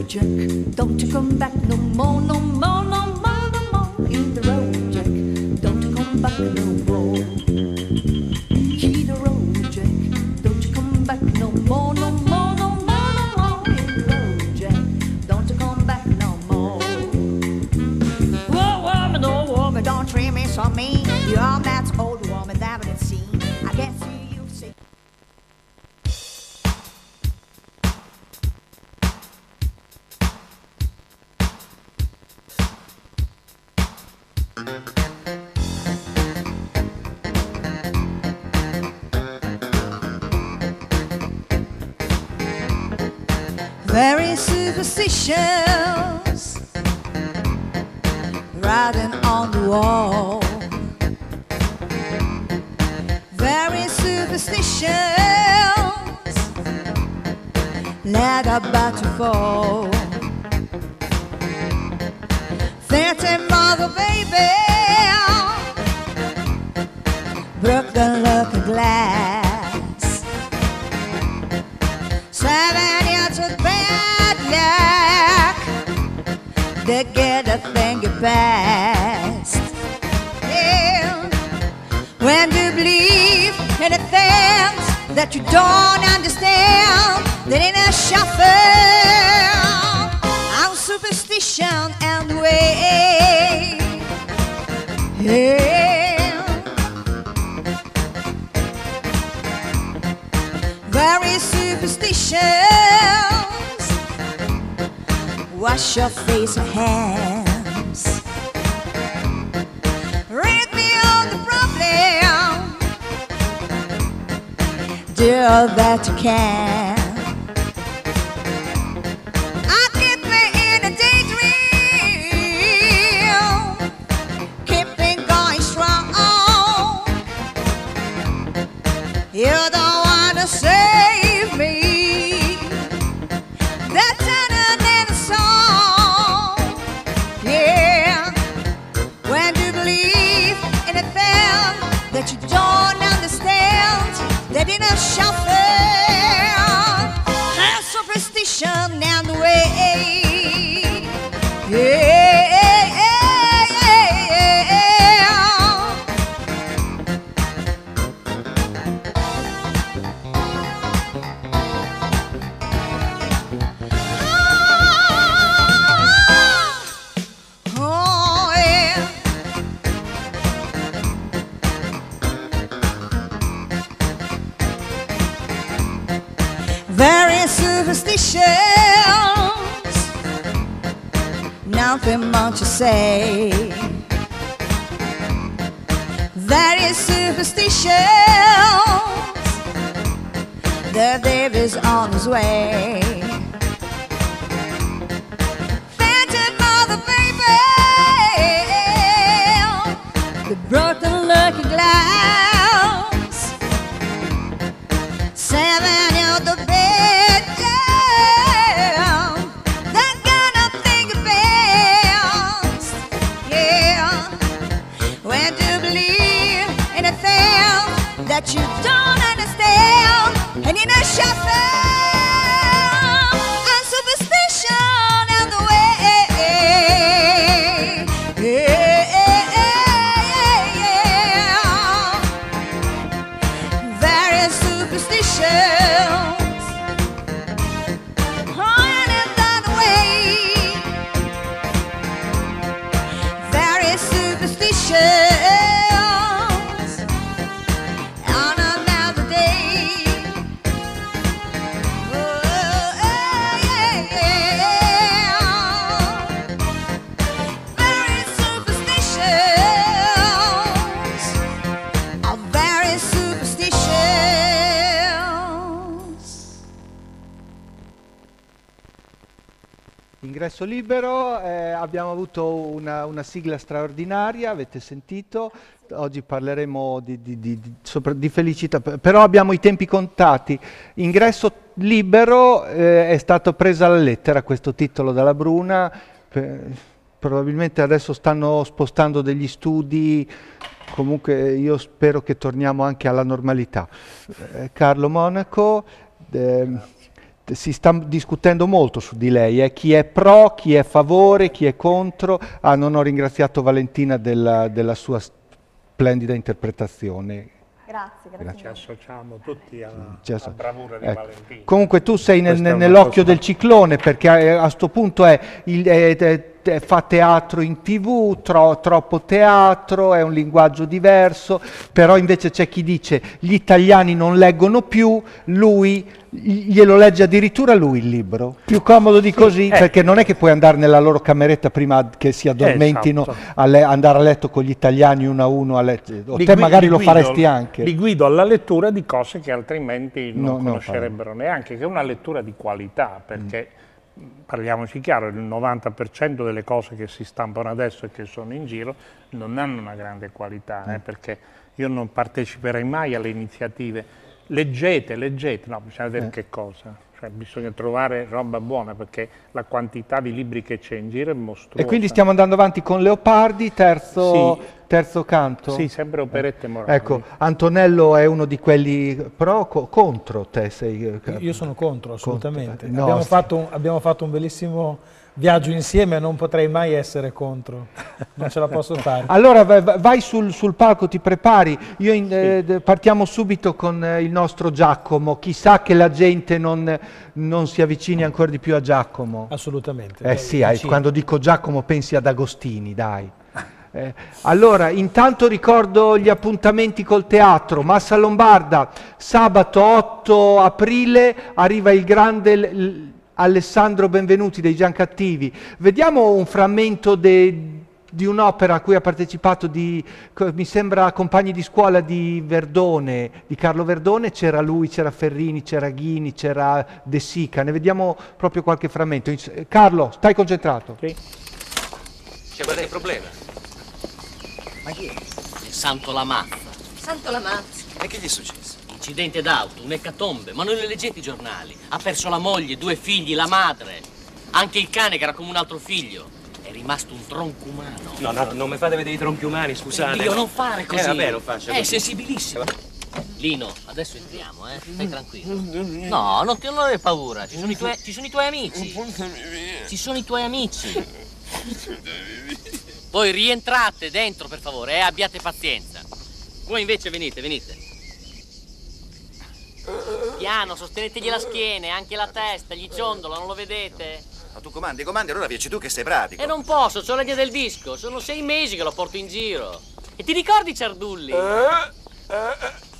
road, Jack. Don't you come back no more, no more, no more, no more. Hit the road, Jack. Don't you come back no more. Hit the road, Jack. Don't you come back no more, no more, no more, no more. Hit the road, Jack. Don't you come back no more. Oh woman, don't treat me so mean. You're that old woman that I've seen. I guess you say. Very superstitious, writing on the wall. Very superstitious, like about to fall. 30 mother baby broke the looking glass. 7 years of bad luck, they get a finger past. Yeah. When you believe in the things that you don't understand, then in a shuffle, I'm superstition and way. Yeah. Very superstitious. Wash your face and hands. Read me on the problem. Do all that you can. I keep me in a daydream, keeping going strong. You don't wanna save me. That's another song. Yeah. When you believe in a thing that you don't understand, that in a shuffle, have superstition and way. Yeah. Oh, yeah. Very superstitious, nothing much to say. Very superstitious, the devil's on his way. Phantom mother baby, the broken looking glass. 7 of the bed, yeah. That kind of thing best, yeah. When you believe in a thing that you don't understand, and in a shuffle, and superstition and the way, yeah. Very superstitious. Very superstitious. On another day. Oh, yeah, yeah. Very superstitious. Oh, very superstitious. Ingresso libero, abbiamo avuto una sigla straordinaria, avete sentito, oggi parleremo di felicità, però abbiamo i tempi contati. Ingresso libero, è stato preso alla lettera questo titolo dalla Bruna, probabilmente adesso stanno spostando degli studi, comunque io spero che torniamo anche alla normalità. Carlo Monaco, si sta discutendo molto su di lei, chi è pro, chi è a favore, chi è contro. Non ho ringraziato Valentina della sua splendida interpretazione. Grazie. Ci associamo tutti alla bravura di Ecco. Valentina. Comunque tu sei nell'occhio del ciclone, perché a sto punto fa teatro in TV, troppo teatro, è un linguaggio diverso, però invece c'è chi dice gli italiani non leggono più, lui glielo legge addirittura lui il libro. Più comodo di così, perché non è che puoi andare nella loro cameretta prima che si addormentino, esatto. andare a letto con gli italiani uno a uno, o te magari lo faresti anche. Li guido alla lettura di cose che altrimenti non conoscerebbero neanche, che è una lettura di qualità, perché parliamoci chiaro, il 90% delle cose che si stampano adesso e che sono in giro non hanno una grande qualità, perché io non parteciperei mai alle iniziative. Leggete, no, bisogna vedere che cosa. Cioè, bisogna trovare roba buona, perché la quantità di libri che c'è in giro è mostruosa. E quindi stiamo andando avanti con Leopardi, terzo canto? Sì, sempre operette morali. Ecco, Antonello è uno di quelli pro o contro te? Io sono contro, assolutamente. No, abbiamo fatto un bellissimo viaggio insieme e non potrei mai essere contro, non ce la posso fare. Allora vai sul palco, ti prepari. Partiamo subito con il nostro Giacomo. Chissà che la gente non si avvicini ancora di più a Giacomo. Assolutamente. Sì, quando dico Giacomo pensi ad Agostini, dai. Allora, intanto ricordo gli appuntamenti col teatro. Massa Lombarda, sabato 8 aprile arriva il grande Alessandro Benvenuti dei Giancattivi. Vediamo un frammento di un'opera a cui ha partecipato, mi sembra, compagni di scuola di Verdone, di Carlo Verdone. C'era lui, c'era Ferrini, c'era Ghini, c'era De Sica. Ne vediamo proprio qualche frammento. Carlo, stai concentrato. Sì. C'è qualche problema? Ma chi è? Il Santo Lamazza. Santo Lamazza. E che gli è successo? Incidente d'auto, un'ecatombe, ma non le leggete i giornali. Ha perso la moglie, 2 figli, la madre. Anche il cane che era come un altro figlio. È rimasto un tronco umano. No, non mi fate vedere i tronchi umani, scusate. Io non fare così. Vabbè, lo faccio. È sensibilissimo. Lino, adesso entriamo, stai tranquillo. No, non avere paura, ci sono i tuoi amici. Ci sono i tuoi amici. Voi rientrate dentro, per favore, abbiate pazienza. Voi invece venite. Piano, sostenetegli la schiena, anche la testa, gli ciondola, non lo vedete? Ma tu comandi, allora vieci tu che sei pratico. E non posso, c'ho la via del disco, sono 6 mesi che lo porto in giro. E ti ricordi Ciardulli?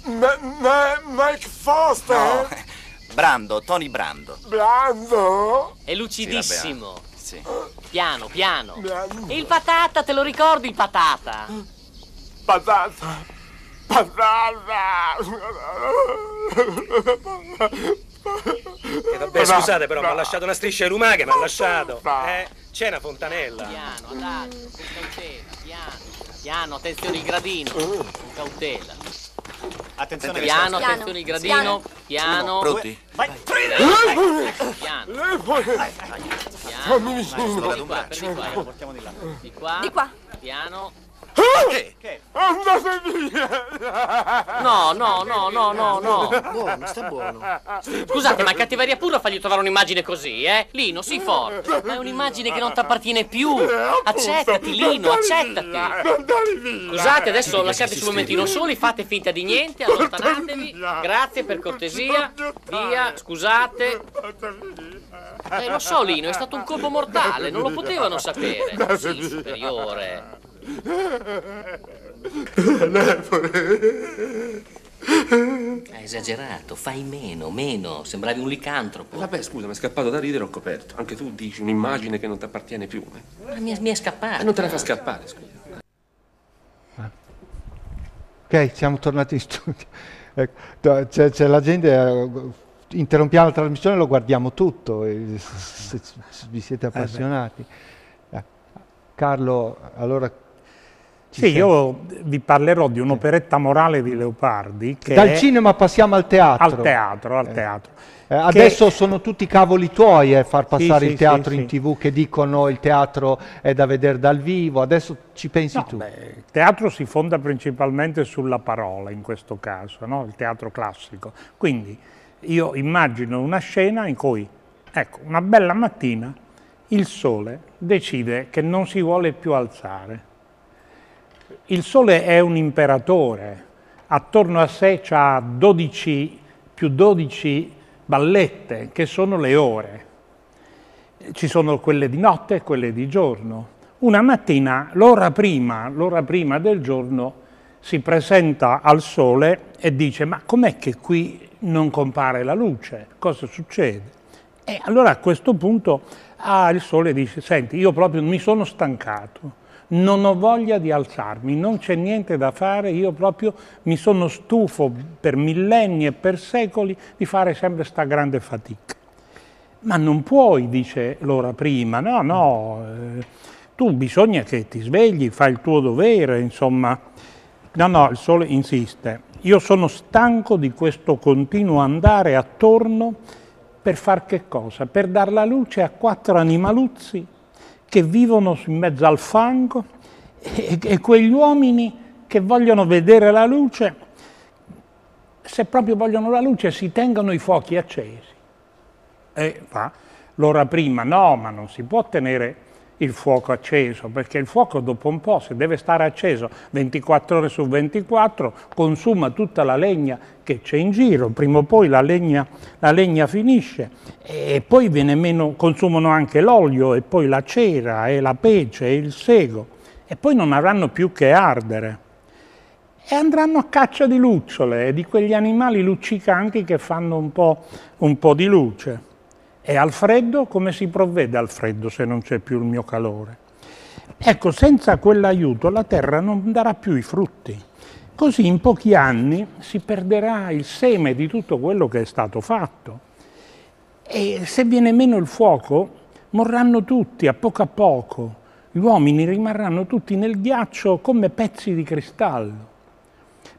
Mike Foster? No, Brando, Tony Brando. Brando? È lucidissimo. Sì. Piano. E il patata, te lo ricordi il patata? Patata. Vabbè, scusate però, mi ha lasciato una striscia di lumache, mi ha lasciato. C'è una fontanella. Piano, andate, con cautela, piano, attenzione il gradino, con cautela. Attenzione, piano, attenzione il gradino, piano. Pronti? Vai. Piano. Lo portiamo di là. Di qua. Piano. Che? Andate via! No. Buono, sta buono. Scusate, ma è cattiveria pura fargli trovare un'immagine così, Lino, sii forte. Ma è un'immagine che non ti appartiene più. Accettati, Lino, accettati. Scusate, adesso lasciateci un momentino soli, fate finta di niente, allontanatevi. Grazie, per cortesia. Via, scusate. Lo so, Lino, è stato un colpo mortale, non lo potevano sapere. Sì, superiore. Hai esagerato, fai meno, sembravi un licantropo. Vabbè, scusa, mi è scappato da ridere, ho coperto. Anche tu dici un'immagine che non ti appartiene più. Ma mi è scappato. Non te la fa scappare, scusa. Ok, siamo tornati in studio. Ecco, c'è la gente, interrompiamo la trasmissione e lo guardiamo tutto, se vi siete appassionati. Carlo, allora... Sì, io vi parlerò di un'operetta morale di Leopardi. Che Dal cinema passiamo al teatro. Al teatro. Adesso sono tutti cavoli tuoi far passare il teatro in sì. TV, che dicono il teatro è da vedere dal vivo, adesso ci pensi tu. Il teatro si fonda principalmente sulla parola in questo caso, no? Il teatro classico. Quindi io immagino una scena in cui, ecco, una bella mattina il sole decide che non si vuole più alzare. Il sole è un imperatore, attorno a sé c'ha 12 più 12 ballette, che sono le ore. Ci sono quelle di notte e quelle di giorno. Una mattina, l'ora prima del giorno, si presenta al sole e dice: ma com'è che qui non compare la luce? Cosa succede? E allora a questo punto il sole dice: senti, io proprio mi sono stancato, non ho voglia di alzarmi, non c'è niente da fare, io proprio mi sono stufo per millenni e per secoli di fare sempre sta grande fatica. Ma non puoi, dice l'ora prima, no, tu bisogna che ti svegli, fai il tuo dovere, insomma. No, il sole insiste. Io sono stanco di questo continuo andare attorno per far che cosa? Per dar la luce a 4 animaluzzi che vivono in mezzo al fango e quegli uomini che vogliono vedere la luce, se proprio vogliono la luce, si tengono i fuochi accesi. E fa l'ora prima: no, ma non si può tenere il fuoco acceso, perché il fuoco dopo un po', se deve stare acceso 24 ore su 24, consuma tutta la legna che c'è in giro, prima o poi la legna finisce e poi viene meno, consumano anche l'olio e poi la cera e la pece e il sego e poi non avranno più che ardere e andranno a caccia di lucciole e di quegli animali luccicanti che fanno un po' di luce. E al freddo, come si provvede al freddo se non c'è più il mio calore? Ecco, senza quell'aiuto la terra non darà più i frutti. Così in pochi anni si perderà il seme di tutto quello che è stato fatto. E se viene meno il fuoco, morranno tutti a poco. Gli uomini rimarranno tutti nel ghiaccio come pezzi di cristallo.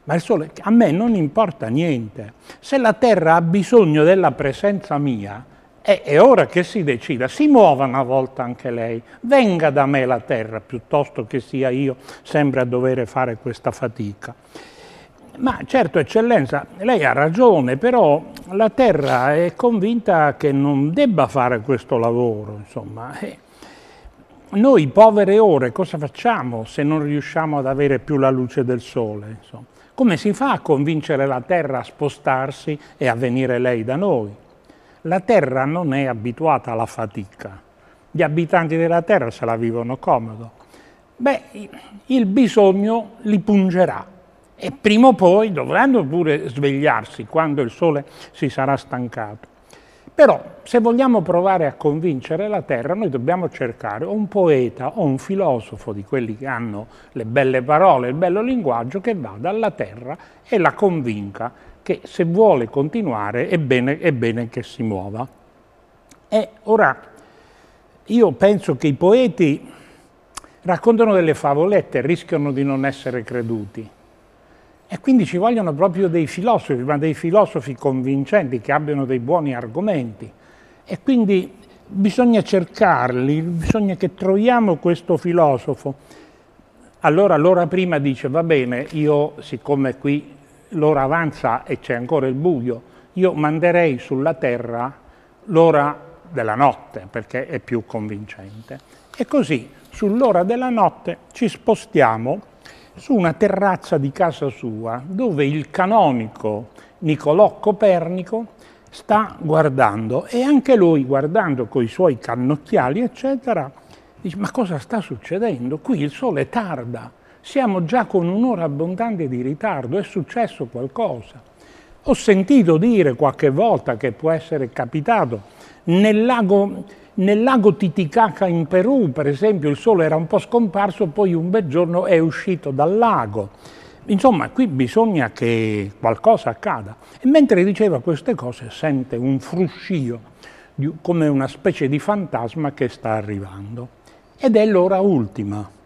Ma il sole, a me non importa niente. Se la terra ha bisogno della presenza mia, è ora che si decida, si muova una volta anche lei, venga da me la terra, piuttosto che sia io sempre a dover fare questa fatica. Ma certo, eccellenza, lei ha ragione, però la terra è convinta che non debba fare questo lavoro, insomma. Noi povere ore cosa facciamo se non riusciamo ad avere più la luce del sole? Insomma? Come si fa a convincere la terra a spostarsi e a venire lei da noi? La terra non è abituata alla fatica. Gli abitanti della terra se la vivono comodo. Beh, il bisogno li pungerà e prima o poi dovranno pure svegliarsi quando il sole si sarà stancato. Però, se vogliamo provare a convincere la terra, noi dobbiamo cercare un poeta o un filosofo di quelli che hanno le belle parole, il bello linguaggio, che vada alla terra e la convinca che se vuole continuare è bene che si muova. E ora, io penso che i poeti raccontano delle favolette, rischiano di non essere creduti. E quindi ci vogliono proprio dei filosofi, ma dei filosofi convincenti, che abbiano dei buoni argomenti. E quindi bisogna cercarli, bisogna che troviamo questo filosofo. Allora l'ora prima dice: va bene, io siccome qui l'ora avanza e c'è ancora il buio, io manderei sulla terra l'ora della notte, perché è più convincente. E così, sull'ora della notte, ci spostiamo su una terrazza di casa sua, dove il canonico Niccolò Copernico sta guardando, e anche lui, guardando coi suoi cannocchiali, eccetera, dice: ma cosa sta succedendo? Qui il sole tarda. Siamo già con un'ora abbondante di ritardo, è successo qualcosa. Ho sentito dire qualche volta che può essere capitato nel lago Titicaca in Perù, per esempio, il sole era un po' scomparso, poi un bel giorno è uscito dal lago. Insomma, qui bisogna che qualcosa accada. E mentre diceva queste cose sente un fruscio, come una specie di fantasma che sta arrivando. Ed è l'ora ultima.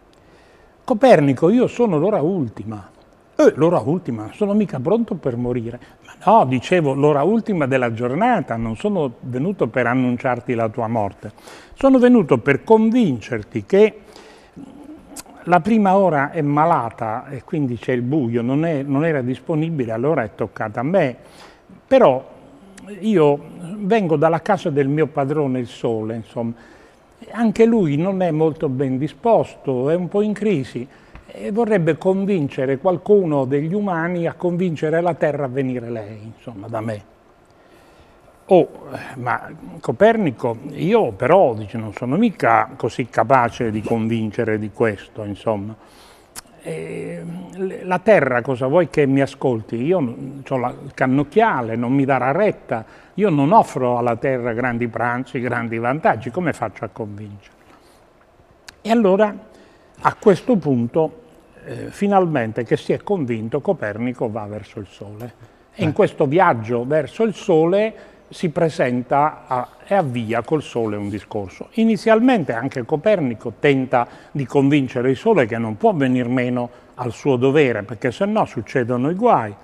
Copernico, io sono l'ora ultima. L'ora ultima, sono mica pronto per morire. Ma no, dicevo, l'ora ultima della giornata, non sono venuto per annunciarti la tua morte. Sono venuto per convincerti che la prima ora è malata e quindi c'è il buio, non era disponibile, allora è toccata a me. Però io vengo dalla casa del mio padrone, il Sole, insomma. Anche lui non è molto ben disposto, è un po' in crisi e vorrebbe convincere qualcuno degli umani a convincere la Terra a venire lei, insomma, da me. Ma Copernico, io però non sono mica così capace di convincere di questo, insomma. La Terra cosa vuoi che mi ascolti? Io ho il cannocchiale, non mi darà retta, io non offro alla Terra grandi pranzi, grandi vantaggi, come faccio a convincere? E allora a questo punto, finalmente che si è convinto, Copernico va verso il Sole. E in questo viaggio verso il Sole si presenta e avvia col Sole un discorso. Inizialmente anche Copernico tenta di convincere il Sole che non può venir meno al suo dovere, perché se no succedono i guai.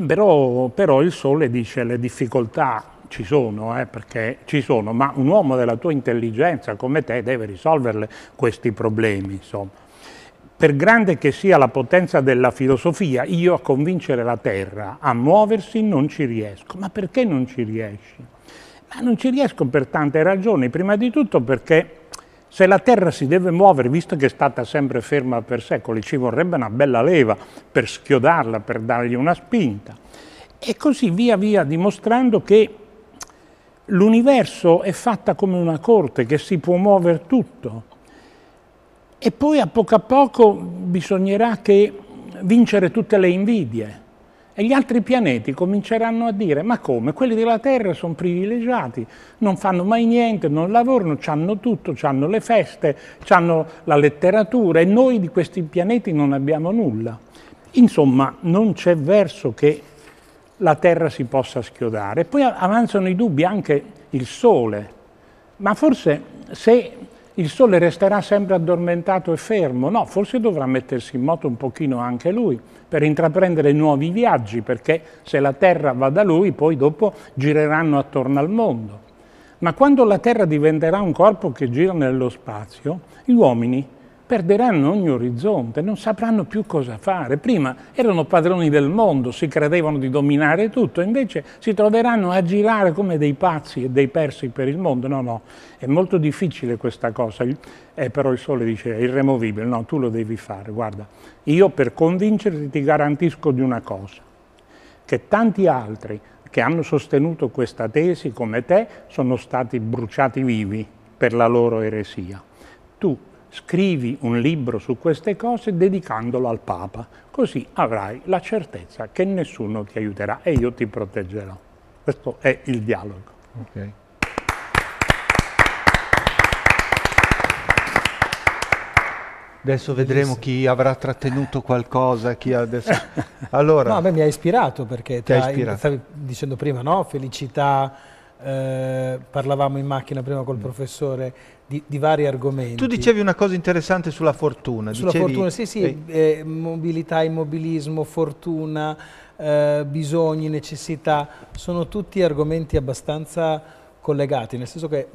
Però il Sole dice le difficoltà ci sono, perché ci sono, ma un uomo della tua intelligenza come te deve risolverle questi problemi, insomma. Per grande che sia la potenza della filosofia, io a convincere la Terra a muoversi non ci riesco. Ma perché non ci riesci? Ma non ci riesco per tante ragioni. Prima di tutto perché se la Terra si deve muovere, visto che è stata sempre ferma per secoli, ci vorrebbe una bella leva per schiodarla, per dargli una spinta. E così via via dimostrando che l'universo è fatta come una corte, che si può muovere tutto. E poi a poco bisognerà che vincere tutte le invidie e gli altri pianeti cominceranno a dire ma come? Quelli della Terra sono privilegiati, non fanno mai niente, non lavorano, hanno tutto, hanno le feste, hanno la letteratura e noi di questi pianeti non abbiamo nulla. Insomma, non c'è verso che la Terra si possa schiodare. Poi avanzano i dubbi anche il Sole, ma forse se il Sole resterà sempre addormentato e fermo? No, forse dovrà mettersi in moto un pochino anche lui per intraprendere nuovi viaggi, perché se la Terra va da lui, poi dopo gireranno attorno al mondo. Ma quando la Terra diventerà un corpo che gira nello spazio, gli uomini perderanno ogni orizzonte, non sapranno più cosa fare. Prima erano padroni del mondo, si credevano di dominare tutto, invece si troveranno a girare come dei pazzi e dei persi per il mondo. No, è molto difficile questa cosa, però il Sole dice è irremovibile, no, tu lo devi fare, guarda, io per convincerti ti garantisco di una cosa, che tanti altri che hanno sostenuto questa tesi come te sono stati bruciati vivi per la loro eresia. Tu scrivi un libro su queste cose dedicandolo al Papa, così avrai la certezza che nessuno ti aiuterà e io ti proteggerò. Questo è il dialogo. Okay. Adesso vedremo chi avrà trattenuto qualcosa, chi adesso... Allora, no, a me mi ha ispirato perché stavi dicendo prima, no? Felicità, parlavamo in macchina prima col professore di vari argomenti. Tu dicevi una cosa interessante sulla fortuna. Sulla fortuna, sì, mobilità, immobilismo, fortuna, bisogni, necessità, sono tutti argomenti abbastanza collegati, nel senso che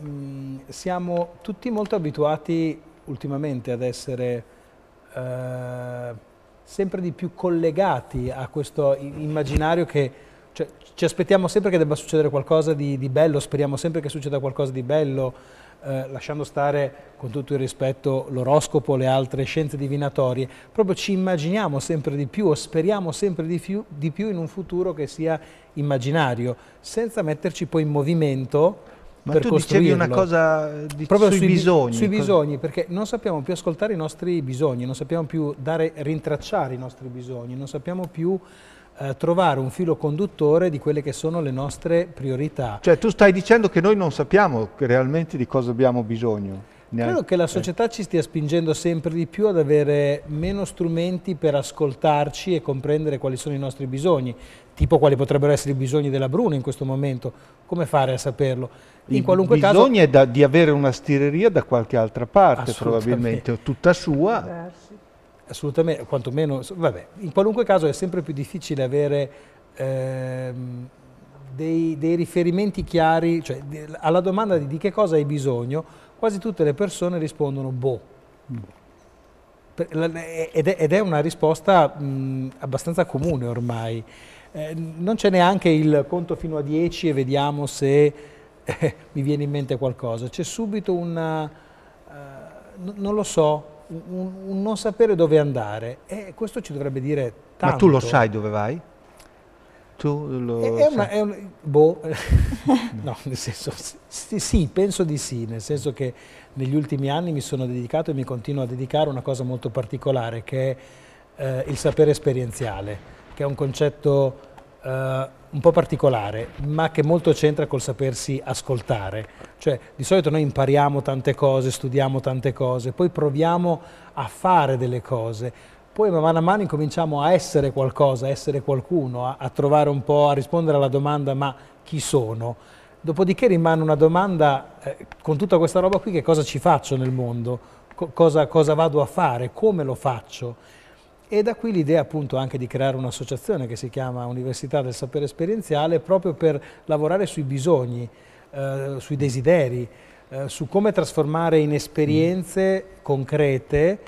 siamo tutti molto abituati ultimamente ad essere sempre di più collegati a questo immaginario che cioè, ci aspettiamo sempre che debba succedere qualcosa di bello, speriamo sempre che succeda qualcosa di bello, lasciando stare con tutto il rispetto l'oroscopo, le altre scienze divinatorie, proprio ci immaginiamo sempre di più o speriamo sempre di più in un futuro che sia immaginario, senza metterci poi in movimento. Ma per tu costruirlo. Dicevi una cosa sui bisogni. Sui bisogni, perché non sappiamo più ascoltare i nostri bisogni, non sappiamo più rintracciare i nostri bisogni, non sappiamo più trovare un filo conduttore di quelle che sono le nostre priorità. Cioè tu stai dicendo che noi non sappiamo realmente di cosa abbiamo bisogno. Credo che la società ci stia spingendo sempre di più ad avere meno strumenti per ascoltarci e comprendere quali sono i nostri bisogni, tipo quali potrebbero essere i bisogni della Bruna in questo momento. Come fare a saperlo? In qualunque caso... Il bisogno è di avere una stireria da qualche altra parte, probabilmente, o tutta sua. Assolutamente, quantomeno, vabbè, in qualunque caso è sempre più difficile avere dei riferimenti chiari, cioè alla domanda di che cosa hai bisogno, quasi tutte le persone rispondono boh. Ed è una risposta abbastanza comune ormai. non c'è neanche il conto fino a 10 e vediamo se mi viene in mente qualcosa. C'è subito non lo so, un non sapere dove andare, e questo ci dovrebbe dire tanto. Ma tu lo sai dove vai? Tu lo sai? Boh, no, nel senso, sì, penso di sì, nel senso che negli ultimi anni mi sono dedicato e mi continuo a dedicare a una cosa molto particolare, che è il sapere esperienziale, che è un concetto un po' particolare, ma che molto c'entra col sapersi ascoltare. Cioè, di solito noi impariamo tante cose, studiamo tante cose, poi proviamo a fare delle cose, poi mano a mano incominciamo a essere qualcosa, a essere qualcuno, a trovare un po', a rispondere alla domanda ma chi sono? Dopodiché rimane una domanda, con tutta questa roba qui, che cosa ci faccio nel mondo? Cosa vado a fare? Come lo faccio? E da qui l'idea appunto anche di creare un'associazione che si chiama Università del Sapere Esperienziale, proprio per lavorare sui bisogni, sui desideri, su come trasformare in esperienze concrete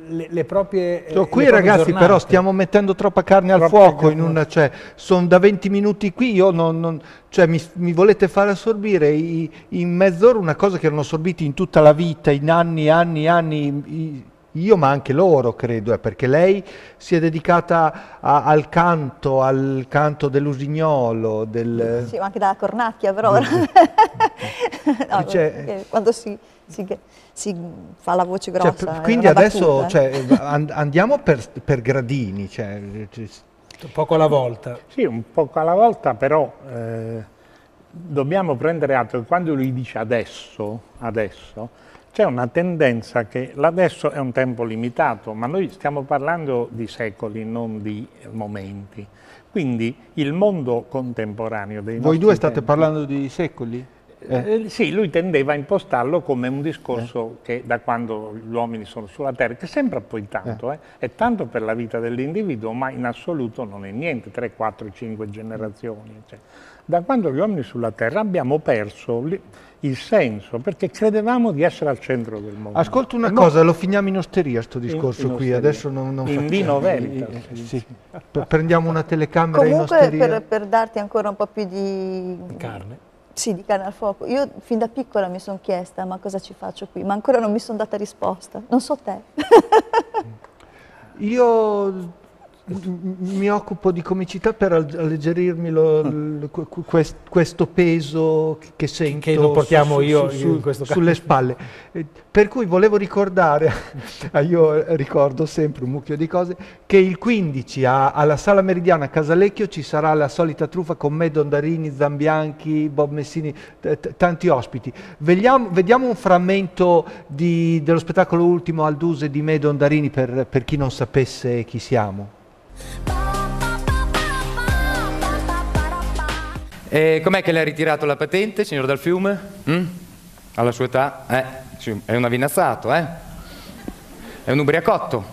le proprie qui le ragazzi giornate. Però stiamo mettendo troppa carne al fuoco, cioè, sono da 20 minuti qui, io cioè, mi volete fare assorbire in mezz'ora una cosa che erano assorbiti in tutta la vita, in anni, io ma anche loro credo, perché lei si è dedicata al canto dell'usignolo, Sì, ma anche dalla cornacchia però. No, quando si fa la voce grossa. Cioè, quindi adesso andiamo per gradini. Poco alla volta. Sì, un poco alla volta, però dobbiamo prendere atto che quando lui dice adesso, c'è una tendenza che l'adesso è un tempo limitato, ma noi stiamo parlando di secoli, non di momenti. Quindi il mondo contemporaneo dei nostri Voi due state parlando di secoli? Sì, lui tendeva a impostarlo come un discorso che da quando gli uomini sono sulla Terra, che sembra poi tanto, è tanto per la vita dell'individuo, ma in assoluto non è niente, 3, 4, 5 generazioni. Cioè, da quando gli uomini sulla Terra abbiamo perso il senso, perché credevamo di essere al centro del mondo. Ascolta una cosa, lo finiamo in osteria sto discorso qui, adesso non in vino veritas. Sì. Prendiamo una telecamera Comunque, in osteria. per darti ancora un po' più di carne. Sì, di carne al fuoco. Io fin da piccola mi sono chiesta ma cosa ci faccio qui, ma ancora non mi sono data risposta. Non so te. Io mi occupo di comicità per alleggerirmi questo peso che sento, che lo portiamo io in questo caso. Sulle spalle. Per cui volevo ricordare, io ricordo sempre un mucchio di cose, che il 15 alla Sala Meridiana a Casalecchio ci sarà la solita truffa con me, Dondarini, Zambianchi, Bob Messini, tanti ospiti. Vediamo un frammento dello spettacolo ultimo al Duse di me, Dondarini, per chi non sapesse chi siamo. E com'è che le ha ritirato la patente, signor Dal Fiume? Alla sua età? È un avinazzato, È un ubriacotto?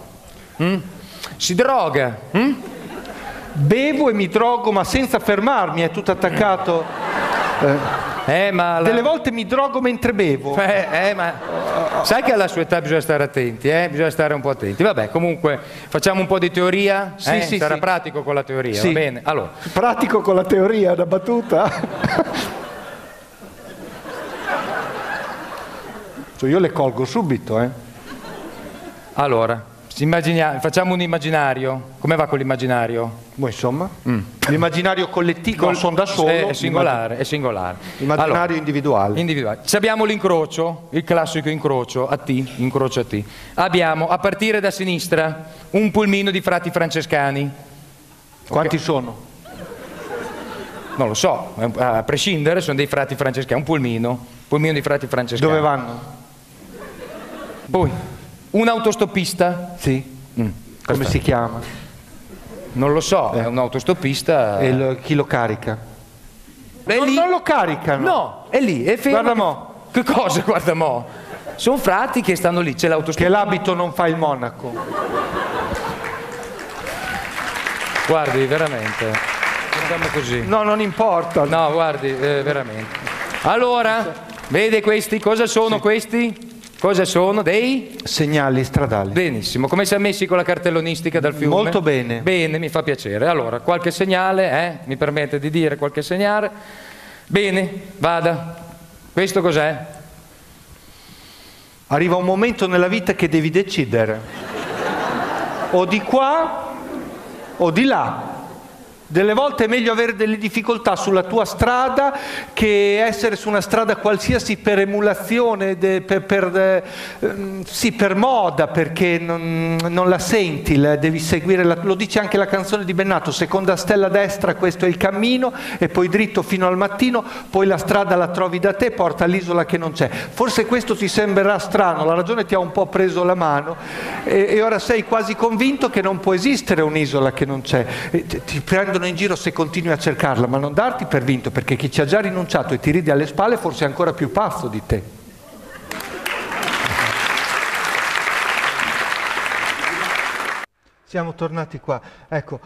Si droga? Bevo e mi drogo, ma senza fermarmi, è tutto attaccato. Delle volte mi drogo mentre bevo. Ma sai che alla sua età bisogna stare attenti, bisogna stare un po' attenti. Vabbè, comunque facciamo un po' di teoria. Sì, sarà pratico con la teoria, sì. Va bene? Allora. Pratico con la teoria, una battuta. Io le colgo subito, Allora, facciamo un immaginario. Come va con l'immaginario? Insomma, l'immaginario collettivo, sono da solo. È singolare. Immaginario individuale. Ci abbiamo l'incrocio, il classico incrocio a T, incrocio a T. Abbiamo, a partire da sinistra, un pulmino di frati francescani. Quanti sono? Non lo so, a prescindere sono dei frati francescani, un pulmino di frati francescani. Dove vanno? Poi, un autostoppista. Sì. Come si chiama? Non lo so, è un autostoppista. E chi lo carica? Non lo caricano. No, è lì, è fermo. Guarda mo. Che cosa, guarda mo? Sono frati che stanno lì, c'è l'autostoppista. Che l'abito non fa il monaco. Guardi, veramente. Andiamo così. No, non importa. No, guardi, veramente. Allora, vede questi? Cosa sono questi? Cosa sono? Dei segnali stradali. Benissimo. Come siamo messi con la cartellonistica dal fiume? Molto bene. Bene, mi fa piacere. Allora, qualche segnale, mi permette di dire qualche segnale? Bene, vada. Questo cos'è? Arriva un momento nella vita che devi decidere. O di qua o di là. Delle volte è meglio avere delle difficoltà sulla tua strada che essere su una strada qualsiasi per emulazione, per moda, perché non la senti, devi seguire, lo dice anche la canzone di Bennato, seconda stella a destra, questo è il cammino, e poi dritto fino al mattino, poi la strada la trovi da te, porta all'isola che non c'è. Forse questo ti sembrerà strano, la ragione ti ha un po' preso la mano e ora sei quasi convinto che non può esistere un'isola che non c'è. Ti prendono in giro se continui a cercarla, ma non darti per vinto, perché chi ci ha già rinunciato e ti ride alle spalle forse è ancora più pazzo di te. Siamo tornati qua. Ecco,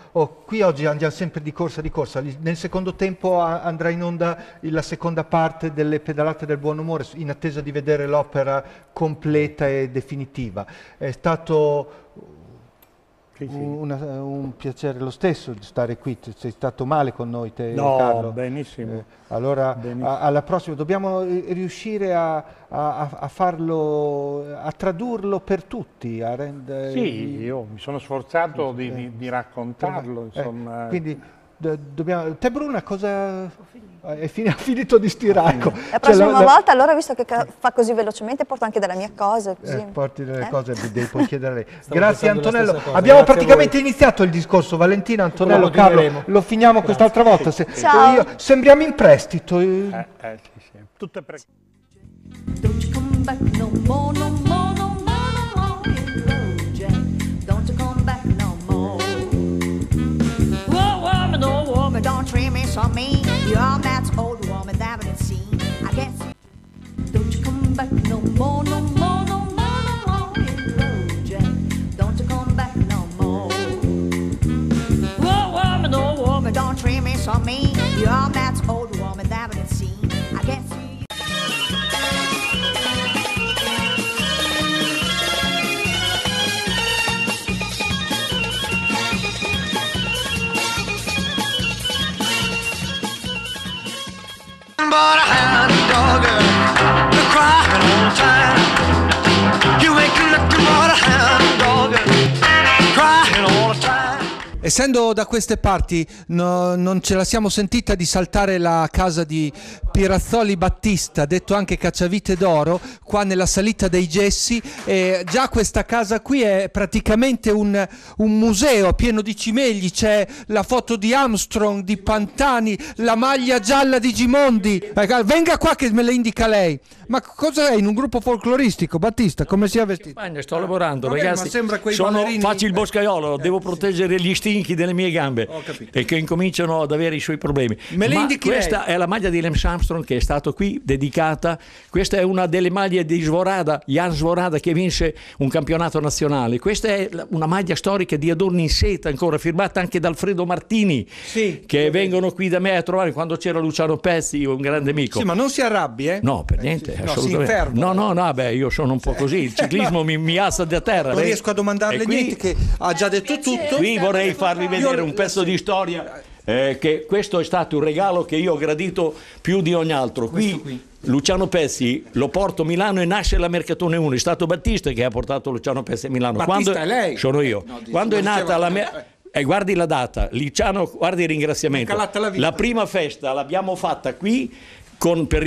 qui oggi andiamo sempre di corsa. Nel secondo tempo andrà in onda la seconda parte delle pedalate del buon umore, in attesa di vedere l'opera completa e definitiva. È stato un piacere lo stesso di stare qui. Sei stato male con noi, te, no, Carlo? Benissimo. Allora, benissimo. Alla prossima dobbiamo riuscire a farlo, a tradurlo per tutti, a rendere... Sì, io mi sono sforzato di raccontarlo, insomma. Quindi dobbiamo... Te Bruna, cosa... Ha finito di stirare. Ecco. La prossima volta, allora, visto che fa così velocemente, porto anche delle mie cose. Così. Porti delle cose, devi puoi chiedere a lei. Grazie Antonello. Abbiamo praticamente iniziato il discorso. Valentina, Antonello, Carlo, lo finiamo quest'altra volta. Ciao. Sembriamo in prestito. Sì. Tutte Don't you come back no more, no more, no more, no more. Hit the road, Jack. Don't you come back no more. Whoa, woman, oh woman, don't treat me so mean. You're that old woman that I've seen. I can't see. Don't you come back no more, no more, no more, no more. Hit the road, Jack. Don't you come back no more. Whoa, woman, oh woman, don't treat me so mean. You're that old woman that I've seen. I can't see. But I had a dog crying all the time. You ain't looking, but I had a dog crying all the time. Essendo da queste parti non ce la siamo sentita di saltare la casa di Pirazzoli Battista, detto anche Cacciavite d'Oro, qua nella salita dei Gessi. Già questa casa qui è praticamente un museo pieno di cimegli, c'è la foto di Armstrong, di Pantani, la maglia gialla di Gimondi. Venga qua che me la indica lei. Ma cosa è, in un gruppo folcloristico, Battista? Come si è vestito? Sto lavorando, vabbè, ragazzi. ma sembra quei faccio il boscaiolo, devo proteggere gli stinchi delle mie gambe e che incominciano ad avere i suoi problemi. Me le indichi questa lei? È la maglia di Lance Armstrong che è stato qui dedicata. Questa è una delle maglie di Svorada, Jan Svorada, che vinse un campionato nazionale. Questa è una maglia storica di Adorni in seta, ancora firmata anche da Alfredo Martini, che vengono qui da me a trovare quando c'era Luciano Pezzi, un grande amico. Sì, ma non si arrabbi, eh? No, per niente, no, assolutamente. No, beh, io sono un po' così, il ciclismo mi alza da terra. Non riesco a domandarle qui, niente, che ha già detto tutto. Qui vorrei farvi vedere un pezzo di storia, che questo è stato un regalo che io ho gradito più di ogni altro. Qui Luciano Pezzi lo porto a Milano e nasce la Mercatone 1, è stato Battista che ha portato Luciano Pezzi a Milano. Battista è lei? Sono io. No, quando è nata la guardi la data, Luciano, guardi il ringraziamento. La prima festa l'abbiamo fatta qui per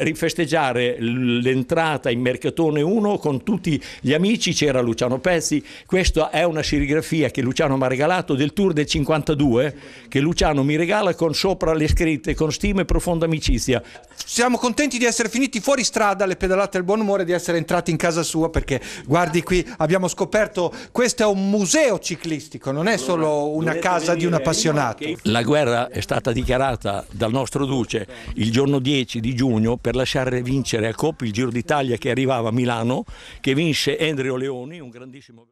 rifesteggiare l'entrata in Mercatone 1 con tutti gli amici, c'era Luciano Pezzi. Questa è una serigrafia che Luciano mi ha regalato del Tour del 52, che Luciano mi regala con sopra le scritte "con stima e profonda amicizia". Siamo contenti di essere finiti fuori strada alle pedalate del buon umore, di essere entrati in casa sua, perché guardi qui abbiamo scoperto, questo è un museo ciclistico, non è solo una casa di un appassionato. La guerra è stata dichiarata dal nostro duce il giorno 10 di giugno per lasciare vincere a Coppi il Giro d'Italia che arrivava a Milano, che vinse Endrio Leoni, un grandissimo...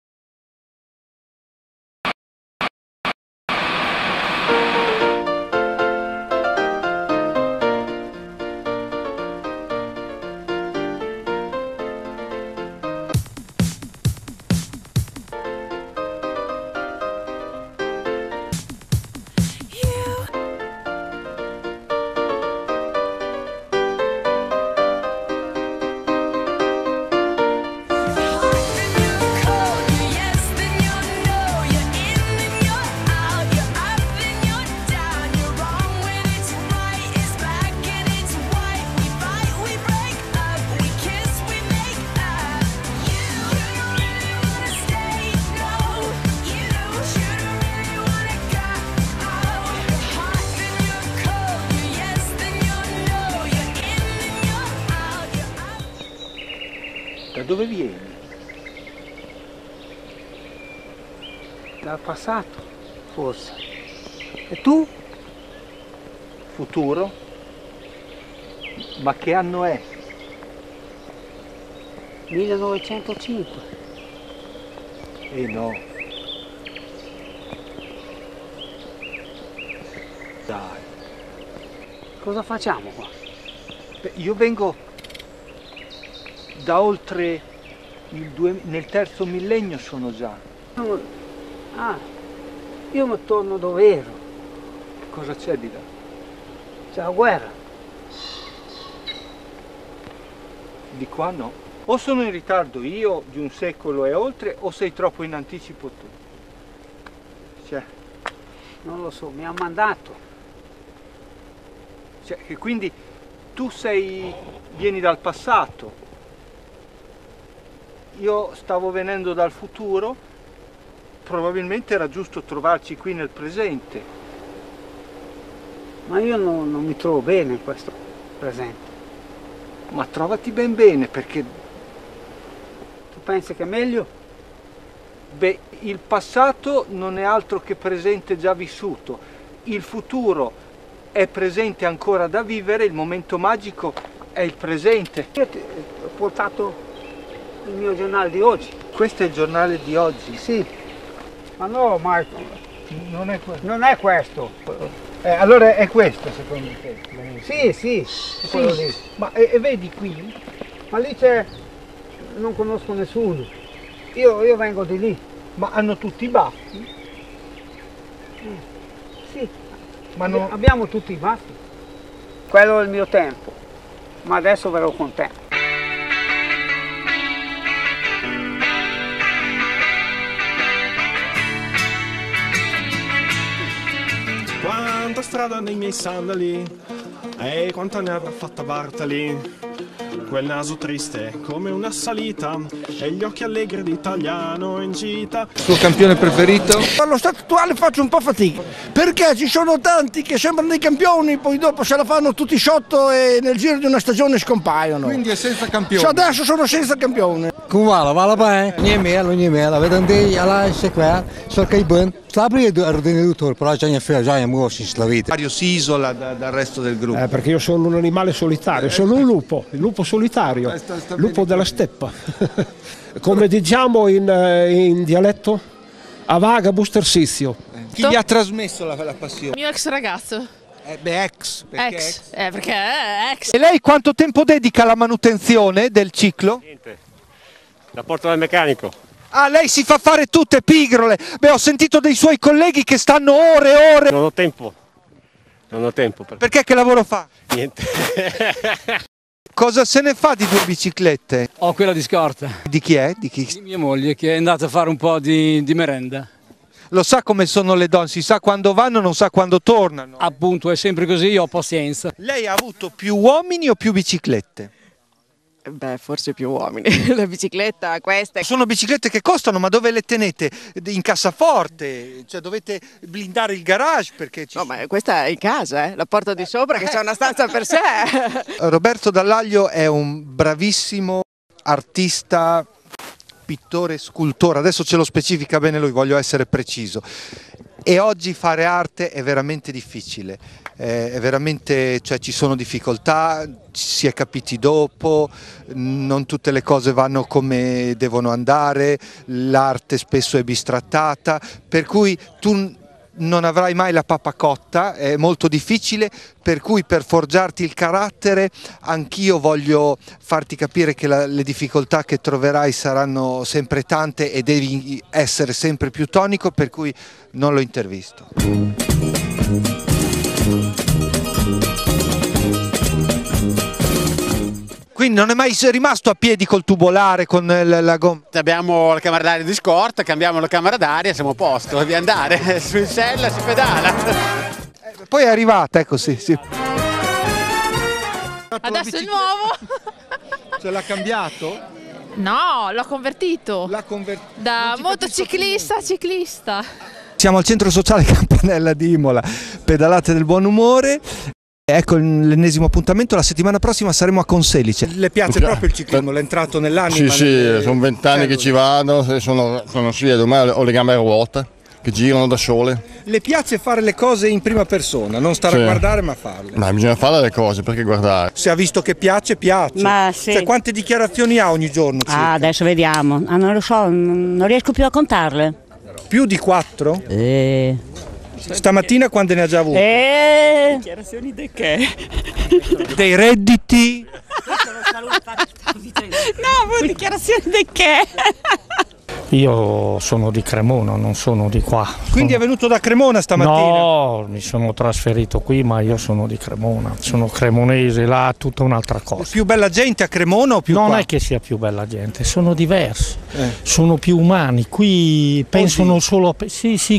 dove vieni? Dal passato, forse. E tu? Futuro? Ma che anno è? 1905. No. Dai. Cosa facciamo qua? Beh, io vengo da oltre nel terzo millennio sono già. Ah, io mi torno dove ero. Cosa c'è di là? C'è la guerra. Di qua no. O sono in ritardo io di un secolo e oltre, o sei troppo in anticipo tu. Cioè, non lo so, mi ha mandato. Cioè, che quindi tu vieni dal passato. Io stavo venendo dal futuro, probabilmente era giusto trovarci qui nel presente. Ma io non mi trovo bene in questo presente. Ma trovati ben bene, perché... Tu pensi che è meglio? Beh, il passato non è altro che presente già vissuto. Il futuro è presente ancora da vivere, il momento magico è il presente. Io ti ho portato il mio giornale di oggi. Questo è il giornale di oggi? Sì. Ma no, Marco. Non è questo. Non è questo. Allora è questo secondo te? Sì, sì. Sì. Ma e vedi qui? Ma lì c'è... non conosco nessuno. Io vengo di lì. Ma hanno tutti i baffi? Sì. Ma non... Abbiamo tutti i baffi. Quello è il mio tempo. Ma adesso verrò con te. Quanta strada nei miei sandali, e quanta ne avrà fatta Bartali. Quel naso triste come una salita e gli occhi allegri di italiano in gita. Suo campione preferito? Allo stato attuale faccio un po' fatica, perché ci sono tanti che sembrano dei campioni, poi dopo se la fanno tutti sotto e nel giro di una stagione scompaiono. Quindi è senza campione? Adesso sono senza campione. Cum va bene, non è male, vedete alla sequela, so che è buono. Sapri è ordinato, però già è muosso in vita. Mario si isola dal resto del gruppo. Perché io sono un animale solitario, sono un lupo, il lupo solitario, lupo della steppa. Come diciamo in dialetto, a vagabus tersizio. Chi gli ha trasmesso la passione? Mio ex ragazzo. Perché ex. E lei quanto tempo dedica alla manutenzione del ciclo? Niente, la porto dal meccanico. Ah, lei si fa fare tutte pigrole. Beh, ho sentito dei suoi colleghi che stanno ore e ore. Non ho tempo. Perché che lavoro fa? Niente. Cosa se ne fa di due biciclette? Ho quella di scorta. Di chi è? Di mia moglie, che è andata a fare un po' di merenda. Lo sa come sono le donne, si sa quando vanno, non sa quando tornano. Appunto, è sempre così, io ho pazienza. Lei ha avuto più uomini o più biciclette? Beh, forse più uomini. La bicicletta, questa... Sono biciclette che costano, ma dove le tenete? In cassaforte? Cioè dovete blindare il garage perché... No, ma questa è in casa, la porto di sopra che c'è una stanza per sé. Roberto Dallaglio è un bravissimo artista, pittore, scultore. Adesso ce lo specifica bene lui, voglio essere preciso. E oggi fare arte è veramente difficile, è veramente, cioè ci sono difficoltà, si è capiti dopo, non tutte le cose vanno come devono andare, l'arte spesso è bistrattata, per cui tu non avrai mai la pappa cotta, è molto difficile, per cui per forgiarti il carattere anch'io voglio farti capire che le difficoltà che troverai saranno sempre tante e devi essere sempre più tonico, per cui non lo intervisto. Quindi non è mai rimasto a piedi col tubolare, con la gomma? Abbiamo la camera d'aria di scorta, cambiamo la camera d'aria, siamo a posto, devi andare, su in sella si pedala. Poi è arrivata, ecco sì. Adesso è nuovo. Ce l'ha cambiato? No, l'ho convertito. Da motociclista a ciclista. Siamo al centro sociale Campanella di Imola, pedalate del buon umore. Ecco l'ennesimo appuntamento, la settimana prossima saremo a Conselice. Le piace proprio il ciclismo? L'è entrato nell'anima? Sì, sono 20 anni che ci vado, sono ormai ho le gambe a ruota, che girano da sole. Le piace fare le cose in prima persona, non stare a guardare ma farle? Ma bisogna fare le cose, perché guardare? Se ha visto che piace, piace. Ma sì. Cioè, quante dichiarazioni ha ogni giorno? Ah, adesso vediamo. Non lo so, non riesco più a contarle. Più di 4? Stamattina quante ne ha già avute? Dichiarazioni di che? Dei redditi? No, dichiarazioni di che? Io sono di Cremona, non sono di qua. Quindi è venuto da Cremona stamattina? No, mi sono trasferito qui, ma io sono di Cremona, sono cremonese, là è tutta un'altra cosa. Più bella gente a Cremona o più non qua? È che sia più bella gente, sono diversi, sono più umani, qui pensano solo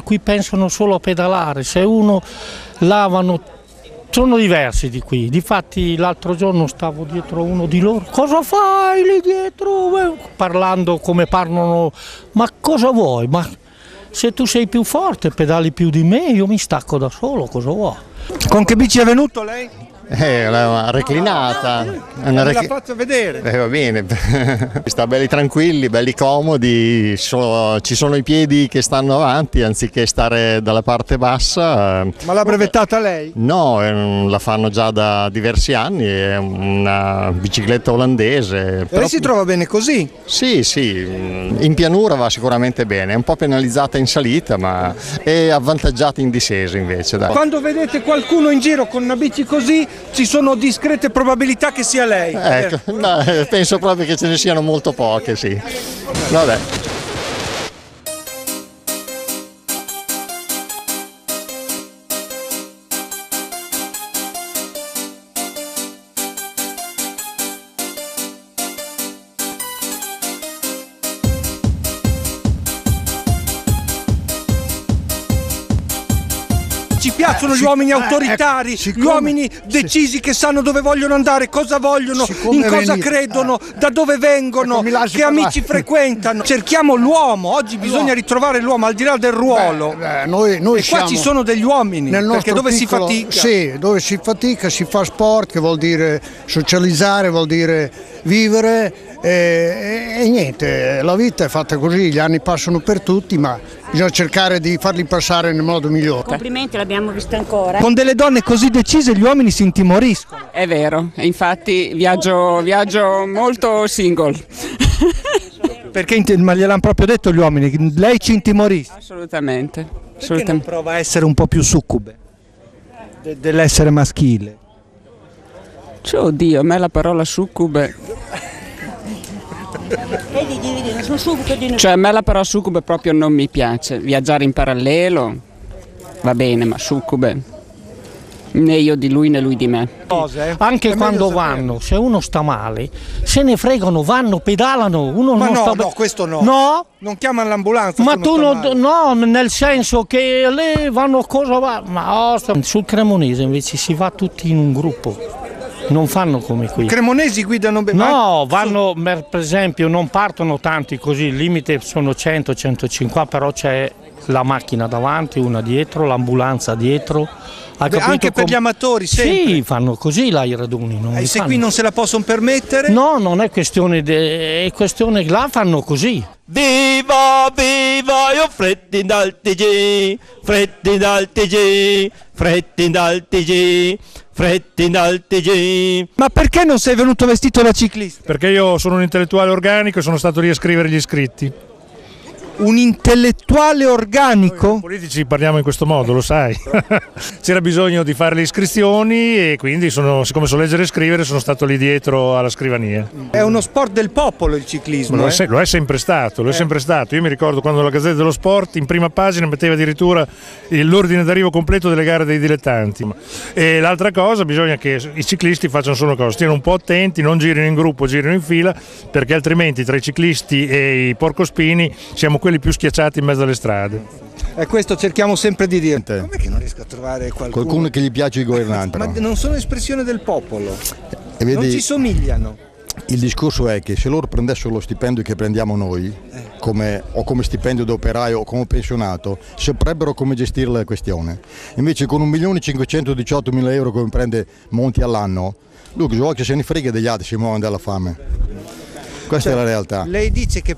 qui pensano solo a pedalare, se uno lavano. Sono diversi di qui, difatti l'altro giorno stavo dietro uno di loro, cosa fai lì dietro? Parlando come parlano, ma cosa vuoi? Ma se tu sei più forte, pedali più di me, io mi stacco da solo, cosa vuoi? Con che bici è venuto lei? Una reclinata. Me la faccio vedere. Va bene, sta belli tranquilli, belli comodi, ci sono i piedi che stanno avanti anziché stare dalla parte bassa. Ma l'ha brevettata lei? No, la fanno già da diversi anni, è una bicicletta olandese. Lei si trova bene così? Sì, in pianura va sicuramente bene, è un po' penalizzata in salita ma è avvantaggiata in discesa invece. Dai. Quando vedete qualcuno in giro con una bici così, ci sono discrete probabilità che sia lei. Ecco, no, penso proprio che ce ne siano molto poche, sì. Vabbè. Ci piacciono gli uomini autoritari, gli uomini decisi che sanno dove vogliono andare, cosa vogliono, in cosa credono, da dove vengono, che amici frequentano. Cerchiamo l'uomo, oggi bisogna ritrovare l'uomo al di là del ruolo. Noi e qua ci sono degli uomini, perché dove si fatica? Sì, dove si fatica, si fa sport, che vuol dire socializzare, vuol dire vivere e niente, la vita è fatta così, gli anni passano per tutti, ma bisogna cercare di farli passare nel modo migliore. Complimenti, l'abbiamo vista ancora. Con delle donne così decise gli uomini si intimoriscono. È vero, infatti viaggio molto single. Perché ma gliel'hanno proprio detto gli uomini, lei ci intimorisce? Assolutamente. Perché non prova a essere un po' più succube dell'essere maschile? Oddio, a me la parola succube. Cioè a me la parola succube proprio non mi piace. Viaggiare in parallelo va bene, ma succube né io di lui né lui di me. Anche quando vanno, se uno sta male, se ne fregano, vanno, pedalano, uno ma non no, sta no, questo no. No? Non chiamano l'ambulanza. Ma tu no, nel senso che lì vanno cosa va. Ma sul Cremonese invece si va tutti in un gruppo. Non fanno come qui. I cremonesi guidano bene? No, vanno, per esempio, non partono tanti così, il limite sono 100-150, però c'è la macchina davanti, una dietro, l'ambulanza dietro. Anche per gli amatori, sempre? Sì, fanno così là i raduni. E se qui non se la possono permettere? No, non è questione, è questione che là fanno così. Viva, viva, io fretti dal TG, fretti dal TG, fretti dal TG. Fretti dal TG. Ma perché non sei venuto vestito da ciclista? Perché io sono un intellettuale organico e sono stato lì a scrivere gli iscritti. Un intellettuale organico? Noi politici parliamo in questo modo, lo sai. C'era bisogno di fare le iscrizioni e quindi siccome so leggere e scrivere sono stato lì dietro alla scrivania. È uno sport del popolo il ciclismo. Lo è sempre stato, lo è sempre stato. Io mi ricordo quando la Gazzetta dello Sport in prima pagina metteva addirittura l'ordine d'arrivo completo delle gare dei dilettanti. E l'altra cosa, bisogna che i ciclisti facciano solo una cosa, stiano un po' attenti, non girino in gruppo, girino in fila, perché altrimenti tra i ciclisti e i porcospini siamo quelli più schiacciati in mezzo alle strade. E questo cerchiamo sempre di dire. Com'è che non riesco a trovare qualcuno che gli piace i governanti? Ma non sono espressione del popolo. E vedi, non ci somigliano. Il discorso è che se loro prendessero lo stipendio che prendiamo noi, come stipendio di operaio o come pensionato, saprebbero come gestire la questione. Invece con 1.518.000 euro come prende Monti all'anno, lui che se ne frega degli altri, si muovono dalla fame. Questa è la realtà. Lei dice che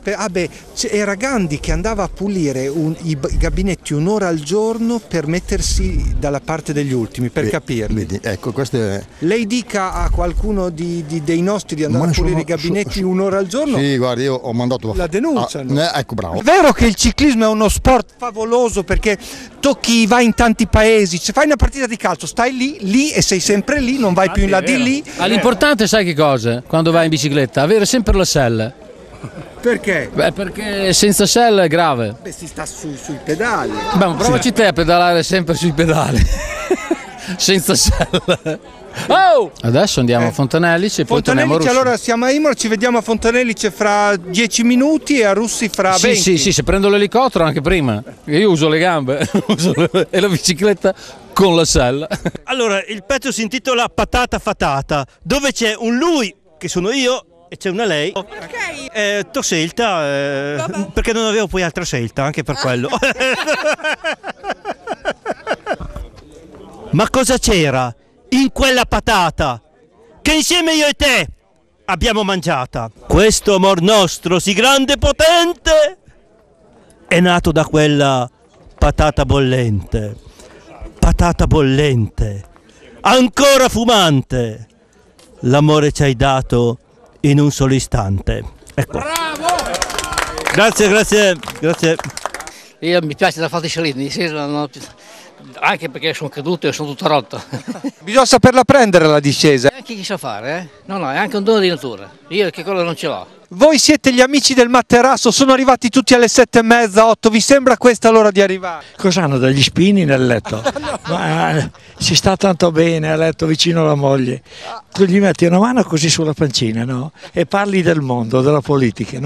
era Gandhi che andava a pulire i gabinetti un'ora al giorno per mettersi dalla parte degli ultimi, per capirli. Ecco, questo è... Lei dica a qualcuno dei nostri di andare a pulire i gabinetti un'ora al giorno? Sì, guardi, io ho mandato... La denunciano. Ecco, bravo. È vero che il ciclismo è uno sport favoloso perché vai in tanti paesi, se fai una partita di calcio stai lì e sei sempre lì, non vai più in là di lì. L'importante sai che cosa? Quando vai in bicicletta? Avere sempre la sella. Perché? Beh, perché senza sella è grave. Beh, si sta sui pedali. Beh, ma provaci te a pedalare sempre sui pedali. Senza sella. Oh! Adesso andiamo a Fontanellice e poi torniamo a Russi. Allora siamo a Imola, ci vediamo a Fontanellice fra 10 minuti e a Russi fra 20. Sì, se prendo l'elicottero anche prima. Io uso le gambe e la bicicletta con la sella. Allora, il pezzo si intitola Patata Fatata, dove c'è un lui, che sono io, e c'è una lei. Perché? T'ho scelta, perché non avevo poi altra scelta, anche per quello. Ma cosa c'era in quella patata che insieme io e te abbiamo mangiata? Questo amor nostro, sì grande e potente, è nato da quella patata bollente, ancora fumante. L'amore ci hai dato in un solo istante. Ecco. Bravo! Grazie. Io mi piace la fatti salire, anche perché sono caduto e sono tutto rotto. Bisogna saperla prendere la discesa. Anche chi sa fare, No, è anche un dono di natura. Io che quello non ce l'ho. Voi siete gli amici del materasso, sono arrivati tutti alle 7:30, 8, vi sembra questa l'ora di arrivare? Cos'hanno degli spini nel letto? Ma si sta tanto bene a letto vicino alla moglie. Tu gli metti una mano così sulla pancina, no? E parli del mondo, della politica,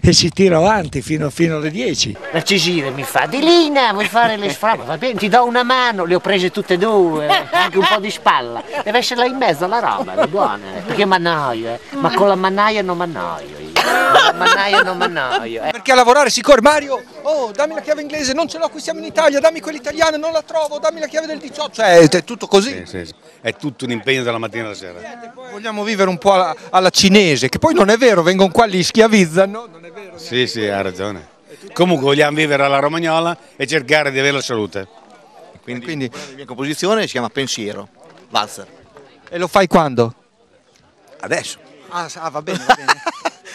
e si tira avanti fino alle 10. La Cesire mi fa: Dilina, vuoi fare le sframme? Va bene, ti do una mano, le ho prese tutte e due, anche un po' di spalla. Deve essere là in mezzo alla roba, è buona, perché mannaio, ma con la mannaia non mannaio io. Con la mannaia non mannaio. Perché a lavorare si corre, Mario, oh dammi la chiave inglese, non ce l'ho, qui siamo in Italia, dammi quella italiana, non la trovo, dammi la chiave del 18, cioè è tutto così. Sì. È tutto un impegno dalla mattina alla sera. Vogliamo vivere un po' alla cinese, che poi non è vero, vengono qua, li schiavizzano, non è vero? Sì, ha ragione. Comunque vogliamo vivere alla romagnola e cercare di avere la salute. Quindi la mia composizione si chiama Pensiero, valzer. E lo fai quando? Adesso. Ah, va bene.